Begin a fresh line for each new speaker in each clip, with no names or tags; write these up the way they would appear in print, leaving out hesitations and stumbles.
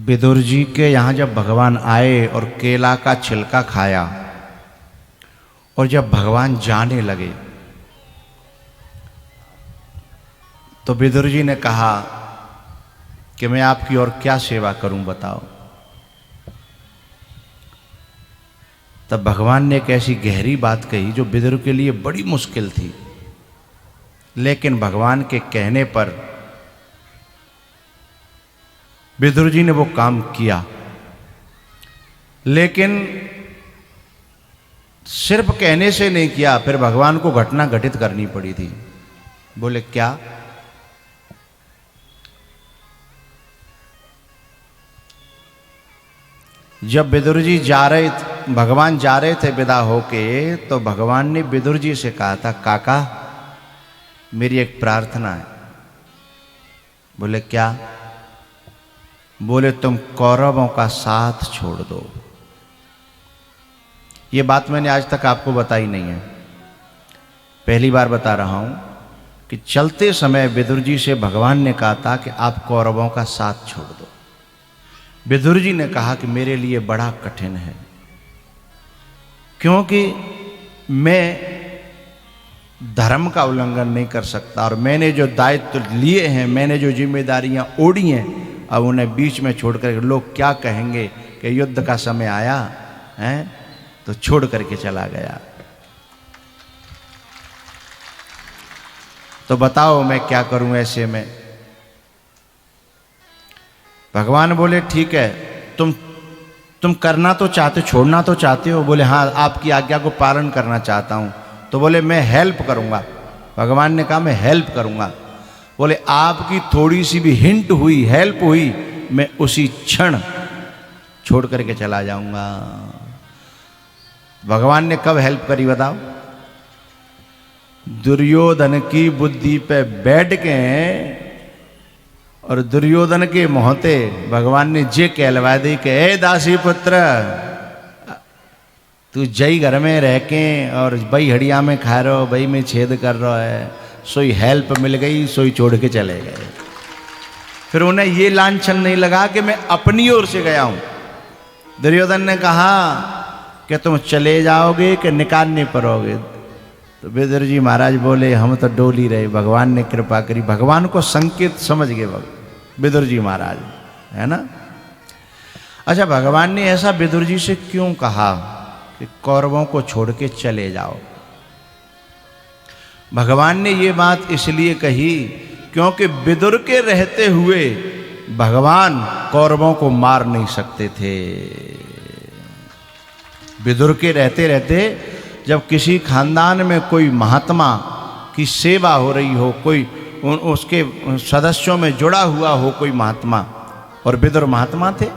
विदुर जी के यहाँ जब भगवान आए और केला का छिलका खाया और जब भगवान जाने लगे तो विदुर जी ने कहा कि मैं आपकी और क्या सेवा करूं बताओ। तब भगवान ने एक ऐसी गहरी बात कही जो विदुर के लिए बड़ी मुश्किल थी, लेकिन भगवान के कहने पर विदुर जी ने वो काम किया। लेकिन सिर्फ कहने से नहीं किया, फिर भगवान को घटना घटित करनी पड़ी थी। बोले क्या? जब विदुर जी भगवान जा रहे थे विदा होके, तो भगवान ने विदुर जी से कहा था, काका मेरी एक प्रार्थना है। बोले क्या? बोले तुम कौरवों का साथ छोड़ दो। ये बात मैंने आज तक आपको बताई नहीं है, पहली बार बता रहा हूं कि चलते समय विदुर जी से भगवान ने कहा था कि आप कौरवों का साथ छोड़ दो। विदुर जी ने कहा कि मेरे लिए बड़ा कठिन है, क्योंकि मैं धर्म का उल्लंघन नहीं कर सकता और मैंने जो दायित्व लिए हैं, मैंने जो जिम्मेदारियां ओढ़ी हैं, अब उन्हें बीच में छोड़कर लोग क्या कहेंगे कि युद्ध का समय आया है तो छोड़ करके चला गया। तो बताओ मैं क्या करूं ऐसे में? भगवान बोले ठीक है, तुम करना तो चाहते, छोड़ना तो चाहते हो? बोले हाँ, आपकी आज्ञा को पालन करना चाहता हूं। तो बोले मैं हेल्प करूंगा। भगवान ने कहा मैं हेल्प करूंगा। बोले आपकी थोड़ी सी भी हिंट हुई, हेल्प हुई, मैं उसी क्षण छोड़ करके चला जाऊंगा। भगवान ने कब हेल्प करी बताओ? दुर्योधन की बुद्धि पे बैठ के और दुर्योधन के मोहते भगवान ने जे कहलवा दी कि ए दासी पुत्र, तू जई घर में रह के और बई हड़िया में खा रहो, बई में छेद कर रहा है, सोई हेल्प मिल गई, सोई छोड़ के चले गए। फिर उन्हें ये लांछन नहीं लगा कि मैं अपनी ओर से गया हूं। दुर्योधन ने कहा कि तुम चले जाओगे कि निकालने पड़ोगे? तो विदुर जी महाराज बोले हम तो डोल ही रहे, भगवान ने कृपा करी। भगवान को संकेत समझ गए विदुर जी महाराज, है ना। अच्छा, भगवान ने ऐसा विदुर जी से क्यों कहा कि कौरवों को छोड़ के चले जाओ? भगवान ने ये बात इसलिए कही क्योंकि विदुर के रहते हुए भगवान कौरवों को मार नहीं सकते थे। विदुर के रहते रहते जब किसी खानदान में कोई महात्मा की सेवा हो रही हो, कोई उसके सदस्यों में जुड़ा हुआ हो कोई महात्मा, और विदुर महात्मा थे,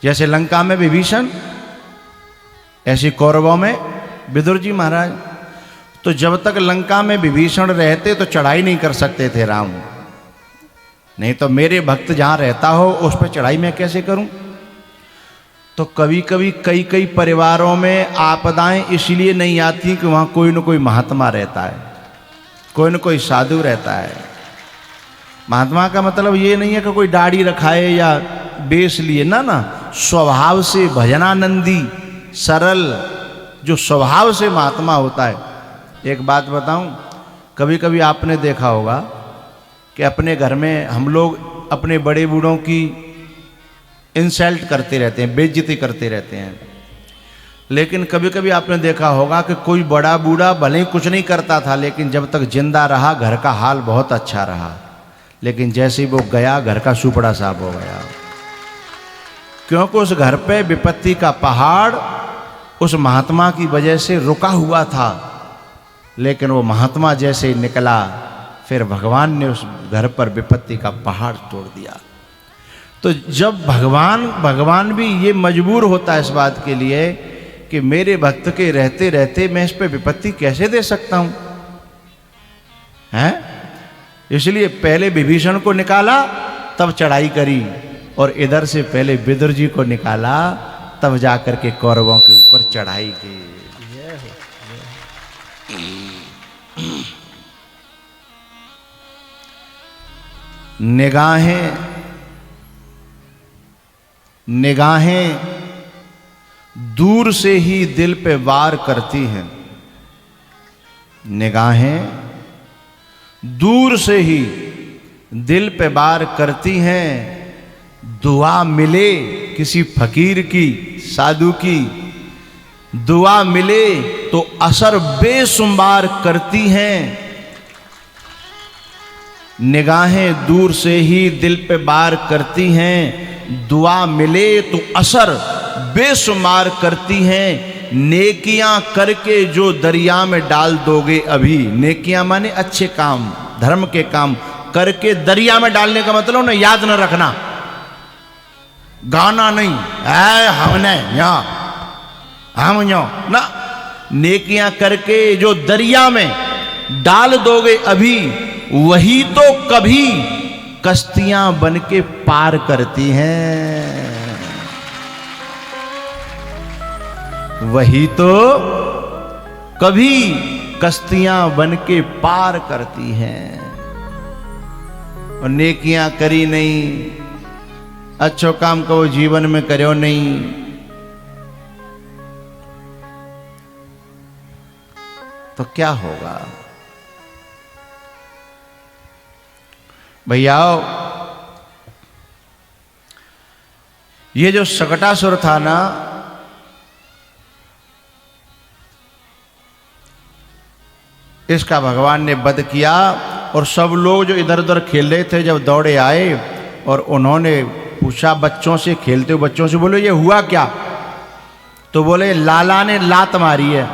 जैसे लंका में विभीषण, ऐसे कौरवों में विदुर जी महाराज। तो जब तक लंका में विभीषण रहते तो चढ़ाई नहीं कर सकते थे राम, नहीं तो मेरे भक्त जहां रहता हो उस पर चढ़ाई मैं कैसे करूं? तो कभी कभी कई परिवारों में आपदाएं इसलिए नहीं आती कि वहां कोई न कोई महात्मा रहता है, कोई न कोई साधु रहता है। महात्मा का मतलब ये नहीं है कि कोई दाढ़ी रखाए या बेस लिए, ना, स्वभाव से भजनानंदी, सरल, जो स्वभाव से महात्मा होता है। एक बात बताऊं, कभी कभी आपने देखा होगा कि अपने घर में हम लोग अपने बड़े बूढ़ों की इंसल्ट करते रहते हैं, बेइज्जती करते रहते हैं, लेकिन कभी कभी आपने देखा होगा कि कोई बड़ा बूढ़ा भले ही कुछ नहीं करता था, लेकिन जब तक जिंदा रहा घर का हाल बहुत अच्छा रहा, लेकिन जैसे ही वो गया घर का सुपड़ा साफ हो गया, क्योंकि उस घर पे विपत्ति का पहाड़ उस महात्मा की वजह से रुका हुआ था। लेकिन वो महात्मा जैसे ही निकला, फिर भगवान ने उस घर पर विपत्ति का पहाड़ तोड़ दिया। तो जब भगवान भी ये मजबूर होता है इस बात के लिए कि मेरे भक्त के रहते रहते मैं इस पे विपत्ति कैसे दे सकता हूं, हैं? इसलिए पहले विभीषण को निकाला तब चढ़ाई करी, और इधर से पहले विदुर जी को निकाला तब जाकर के कौरवों के ऊपर चढ़ाई की। निगाहें निगाहें दूर से ही दिल पे वार करती हैं, निगाहें दूर से ही दिल पे वार करती हैं। दुआ मिले किसी फकीर की, साधु की, दुआ मिले तो असर बेशुमार करती हैं। निगाहें दूर से ही दिल पे वार करती हैं, दुआ मिले तो असर बेशुमार करती हैं। नेकियां करके जो दरिया में डाल दोगे अभी, नेकियां माने अच्छे काम, धर्म के काम करके दरिया में डालने का मतलब ना याद न रखना, गाना नहीं है हमने यहाँ हम यहाँ ना, नेकियां करके जो दरिया में डाल दोगे अभी, वही तो कभी कश्तियां बन के पार करती हैं, वही तो कभी कश्तियां बन के पार करती हैं। और नेकियां करी नहीं, अच्छो काम को जीवन में करो नहीं, तो क्या होगा भैया। ये जो शकटासुर था ना, इसका भगवान ने वध किया। और सब लोग जो इधर उधर खेल रहे थे जब दौड़े आए और उन्होंने पूछा बच्चों से, खेलते हुए बच्चों से, बोले ये हुआ क्या? तो बोले लाला ने लात मारी है।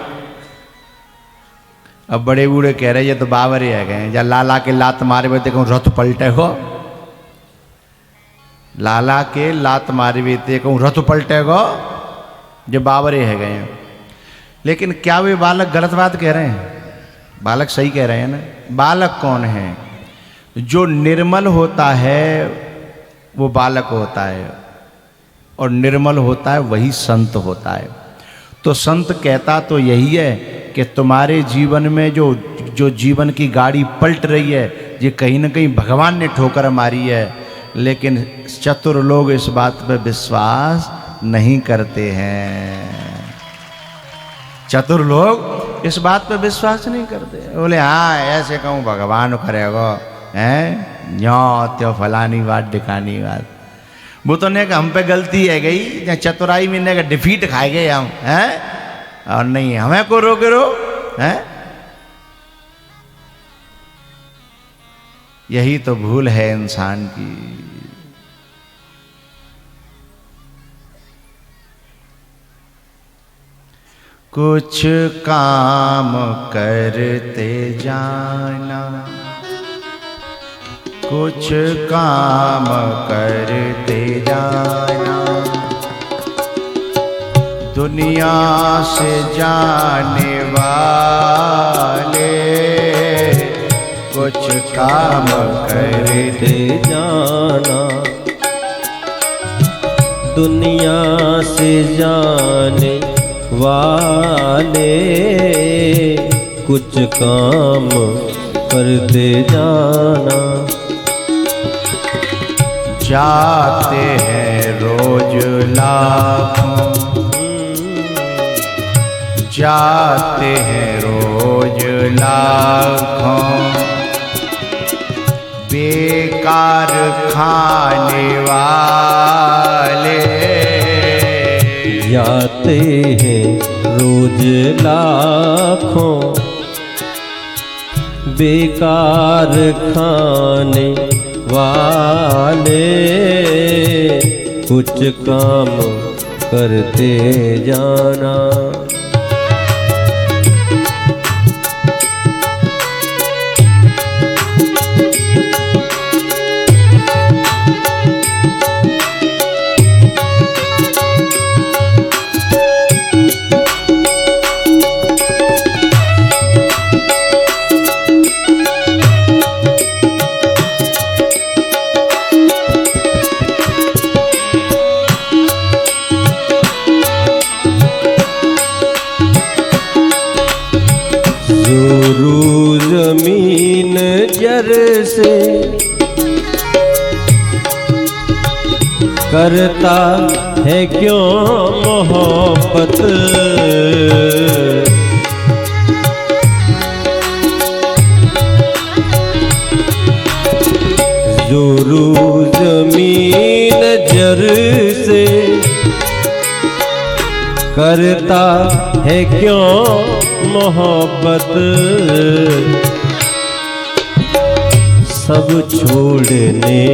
अब बड़े बूढ़े कह रहे ये तो बावरे है गए, या लाला के लात मारे हुए देखो रथ पलटे हो, लाला के लात मारे हुए देखो रथ पलटे हो, जो बावरे है गए। लेकिन क्या वे बालक गलत बात कह रहे हैं? बालक सही कह रहे हैं ना। बालक कौन है? जो निर्मल होता है वो बालक होता है, और निर्मल होता है वही संत होता है। तो संत कहता तो यही है कि तुम्हारे जीवन में जो जीवन की गाड़ी पलट रही है, ये कहीं ना कहीं भगवान ने ठोकर मारी है। लेकिन चतुर लोग इस बात पर विश्वास नहीं करते हैं, चतुर लोग इस बात पर विश्वास नहीं करते। बोले हाँ ऐसे कहूँ भगवान करेगा, हैं यो त्यो फलानी बात ढिकानी बात। वो तो ने हम पे गलती है गई, चतुराई में ने डिफीट खाए गए हम, हैं, और नहीं हमें को रोके रो, हैं। यही तो भूल है इंसान की। कुछ काम करते जाना, कुछ काम करते जाना, दुनिया से जाने वाले कुछ काम करते
जाना, दुनिया से जाने वाले कुछ काम करते जाना।
जाते हैं रोज लाखों, जाते हैं रोज लाखों, बेकार खाने वाले
जाते हैं रोज लाखों, बेकार खाने वाले कुछ काम करते जाना। करता है क्यों मोहब्बत। जो रूज़ ज़मीन जर से करता है क्यों मोहब्बत। सब छोड़ने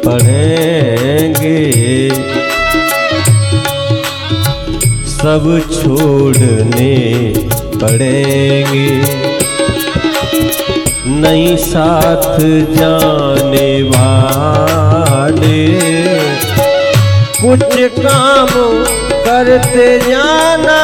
पड़ेंगे, सब छोड़ने पड़ेंगे। नहीं साथ जाने वाले कुछ काम करते जाना।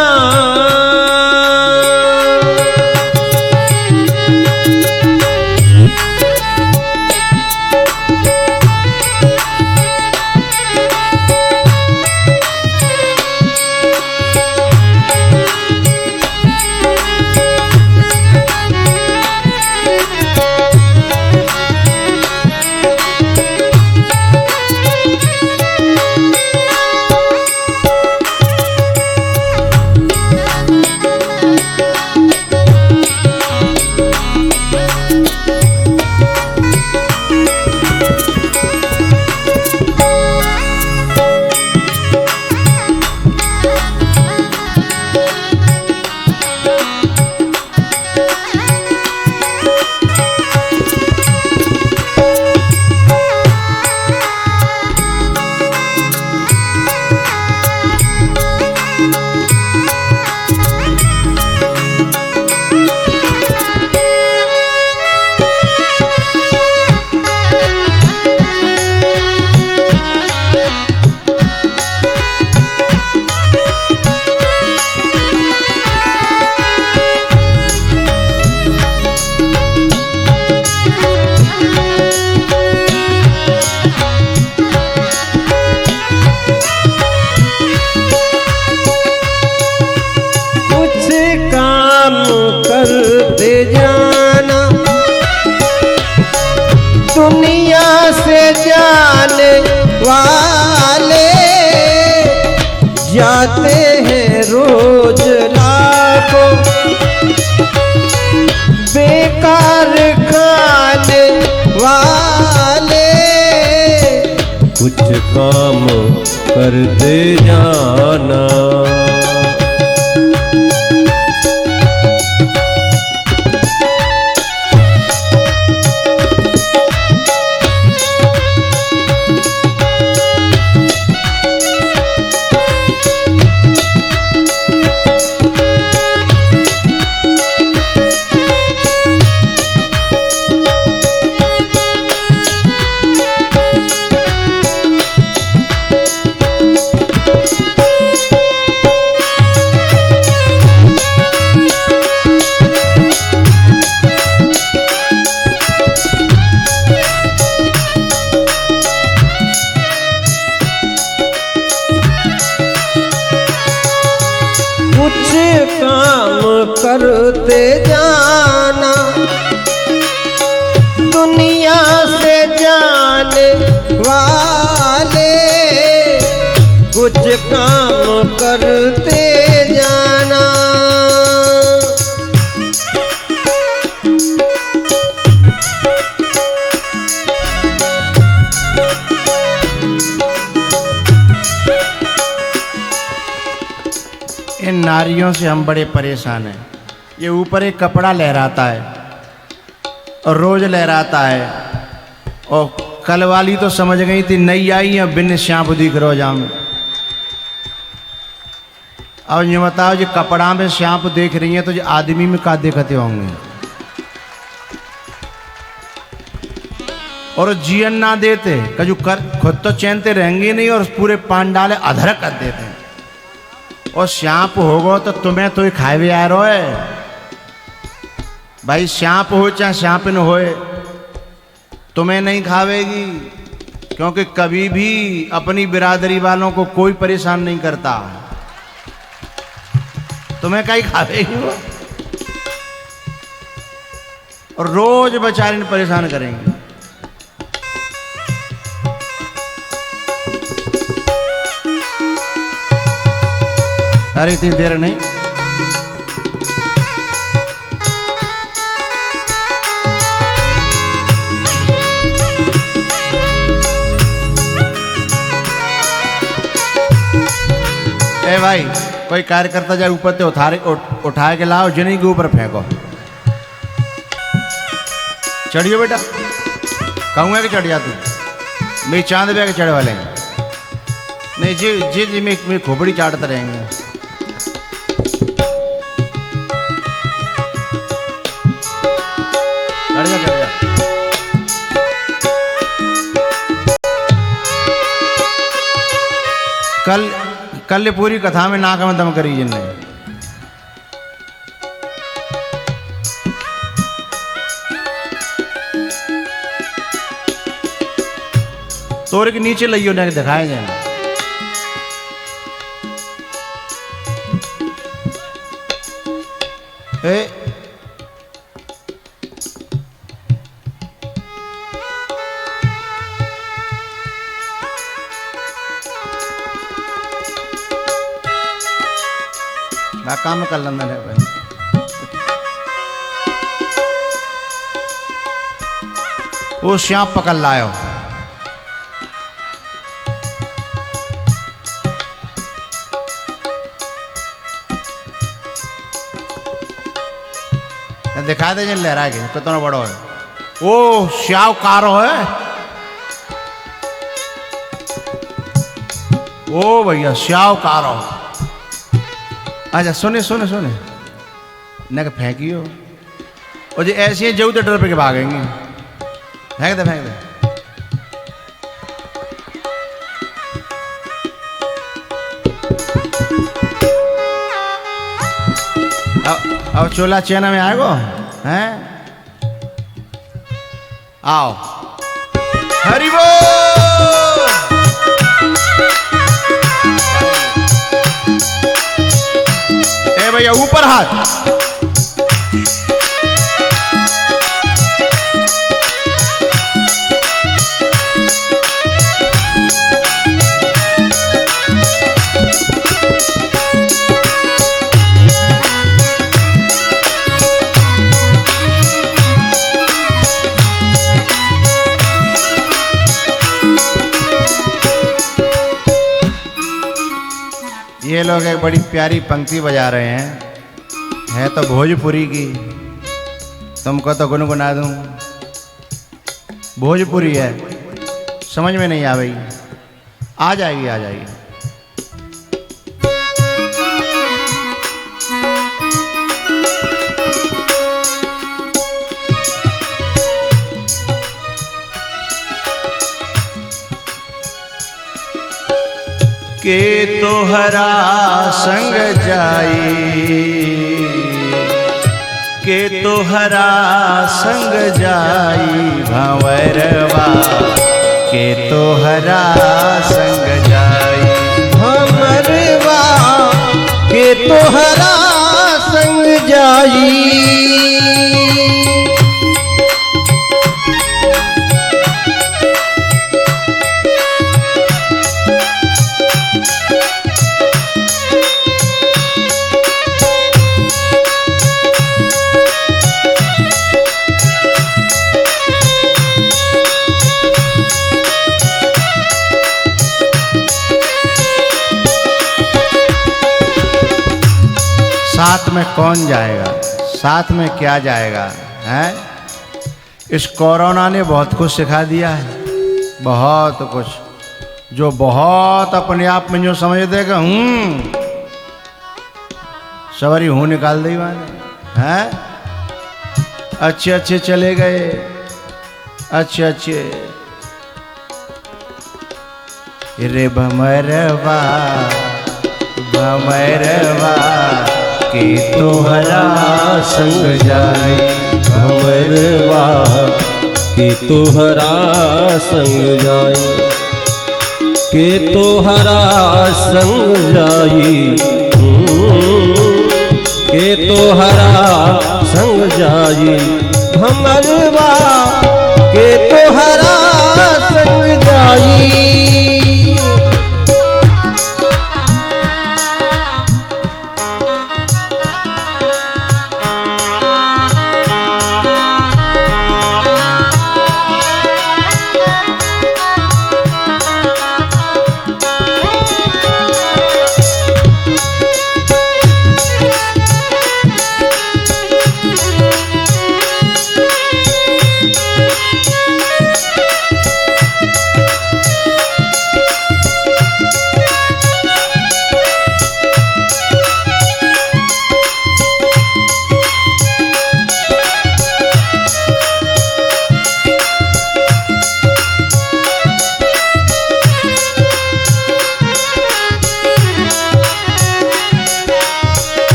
करते जाना दुनिया से जाने वाले जाते हैं रोज लाखों बेकार खाने वाले। कुछ काम करते जाना काम करते जाना दुनिया से जाने वाले। कुछ काम करते जाना
इन नारियों से हम बड़े परेशान हैं। ये ऊपर एक कपड़ा लहराता है और रोज लहराता है, और कल वाली तो समझ गई थी नई आई है बिन श्याप दिख रोजा में। अब ये बताओ जो कपड़ा में श्याप देख रही हैं तो जो आदमी में का देखते होंगे। और जियन ना देते कजू कर खुद तो चैनते रहेंगे नहीं और पूरे पांडाले अधर कर देते हैं। और श्याप होगो तो तुम्हें तो ही खाए आ रहो है भाई। श्याप हो चाहे श्याप न होए तुम्हें नहीं खावेगी, क्योंकि कभी भी अपनी बिरादरी वालों को कोई परेशान नहीं करता। तुम्हें कहीं खावेगी वो, और रोज बेचारे ने परेशान करेंगे। अरे इतनी देर नहीं। ए भाई, कोई कार्यकर्ता जाए ऊपर से उठा के लाओ, जिन्हीं के ऊपर फेंको। चढ़ियो बेटा, कहूँगा कि चढ़ जा तू। मेरी चांद पे के चढ़े वाले हैं। नहीं जी जी जी, मैं खोपड़ी चाटते रहेंगे। चढ़ जा चढ़ जा। कल पूरी कथा में नाक में दम करी जिनने। तोरे के नीचे लइयो ने दिखाए जाए। ना काम कर लेना है भाई। वो श्याम पकड़ लायो। दिखा दे जिन लहरा के कितना बड़ो है। ओ श्याव कारो है। ओ भैया श्याव कारो। अच्छा सुने सुने सुने न फेंकियो। और जो ऐसे ही जाऊ तो डर पे के भागेंगे। फेंक दे फेंक दे। अब चोला चेना में आएगो हैं। आओ हरि बोल। ए भैया ऊपर हाथ। ये लोग एक बड़ी प्यारी पंक्ति बजा रहे हैं। है तो भोजपुरी की, तुमको तो गुनगुना दूं। भोजपुरी है, समझ में नहीं आ रही। आ जाएगी आ जाएगी। के तोहरा संग जाई, के तोहरा संग जाई भंवरवा, के तोहरा संग जाई
भंवरवा, के तोहरा संग जाई।
साथ में कौन जाएगा, साथ में क्या जाएगा हैं? इस कोरोना ने बहुत कुछ सिखा दिया है, बहुत कुछ। जो बहुत अपने आप में जो समझ देगा सवारी हूँ निकाल दी वाले हैं। अच्छे अच्छे चले गए, अच्छे अच्छे। रे भमरवा भमरवा, के तोहरा संग जाई
भंवरवा, के तोहरा संग जाई, के तोहरा संग जाई, के तोहरा संग जाई भंवरवा, के तोहरा संग जाई।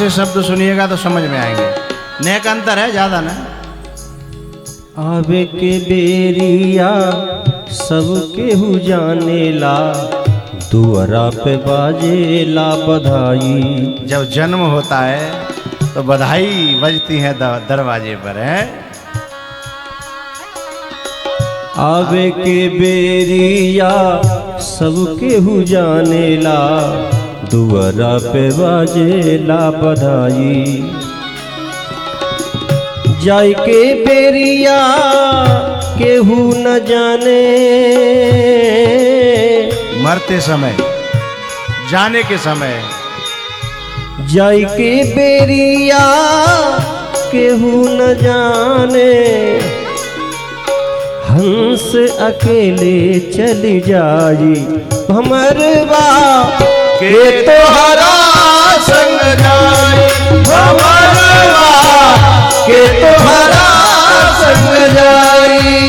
से शब्द सुनिएगा तो समझ में आएंगे। ने का अंतर है ज़्यादा ना।
आवे के बेरिया सब केहू जानेला, दुआरा पे बाजेला बधाई।
जब जन्म होता है तो बधाई बजती है दरवाजे पर है।
आवे के बेरिया सब केहू जानेला, दुआरा पे बाजेला बधाई। जाय के बेरिया केहू न जाने,
मरते समय जाने के समय।
जाय के बेरिया केहू न जाने, हंस अकेले चली जाई भमरवा
के तोहरा संग जाई भमरवा
के तोहरा संग जाई।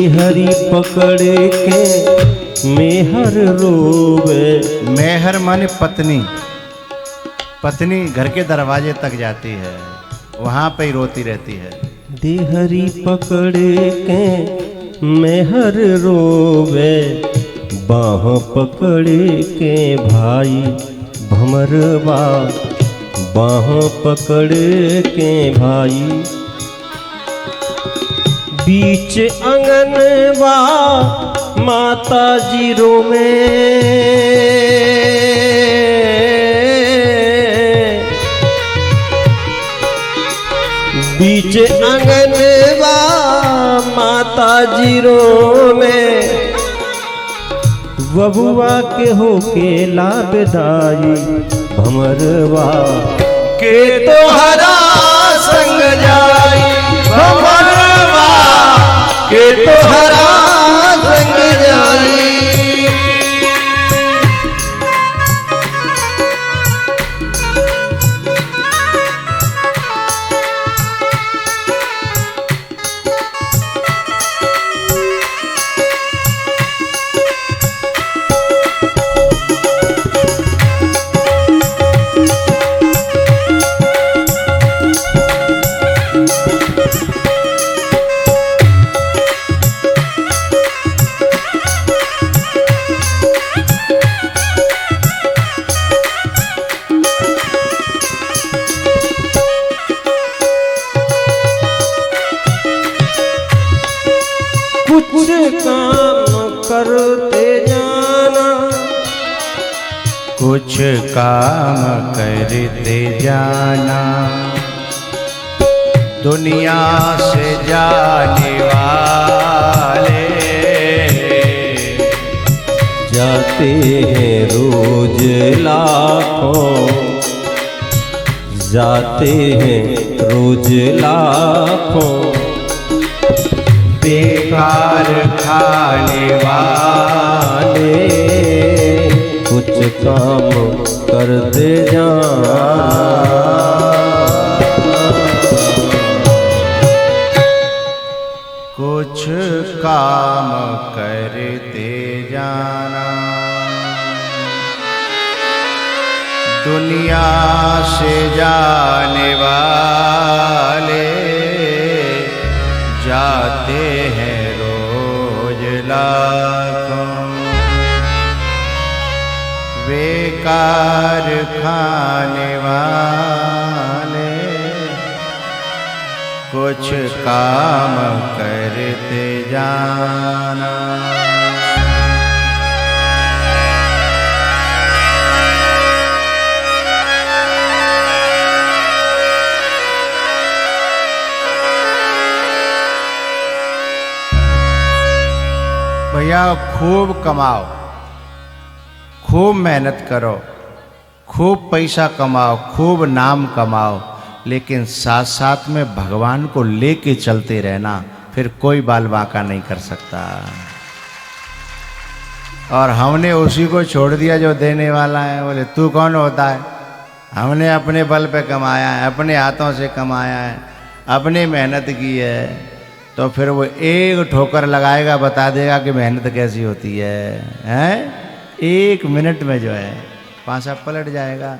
हरी पकड़े के मेहर रोवे।
मेहर माने पत्नी। पत्नी घर के दरवाजे तक जाती है, वहाँ पे ही रोती रहती है।
देहरी पकड़े के मेहर रोवे, बाह पकड़े के भाई भमरवा, बाह पकड़े के भाई। बीच अंगनवा माता जी रोवे, बीच अंगनवा माता जी रोवे। बबुआ के होके लाभदाई भमरवा
के तोहरा संग जाई भमरवा के तोहरा संग जाई।
कुछ काम करते जाना,
कुछ काम करते जाना, दुनिया से जाने वाले
जाते हैं रोज लाखों, जाते हैं रोज लाखों।
बेकार खाने वाले
कुछ काम करते जाना,
कुछ काम करते जाना, दुनिया से जाने वाले जाते हैं रोज लाखों। बेकार खाने वाले कुछ काम करते जाना। भैया खूब कमाओ, खूब मेहनत करो, खूब पैसा कमाओ, खूब नाम कमाओ, लेकिन साथ साथ में भगवान को लेके चलते रहना, फिर कोई बाल बांका नहीं कर सकता। और हमने उसी को छोड़ दिया जो देने वाला है। बोले तू कौन होता है? हमने अपने बल पे कमाया है, अपने हाथों से कमाया है, अपने मेहनत की है। तो फिर वो एक ठोकर लगाएगा, बता देगा कि मेहनत कैसी होती है, हैं? 1 मिनट में जो है पासा पलट जाएगा।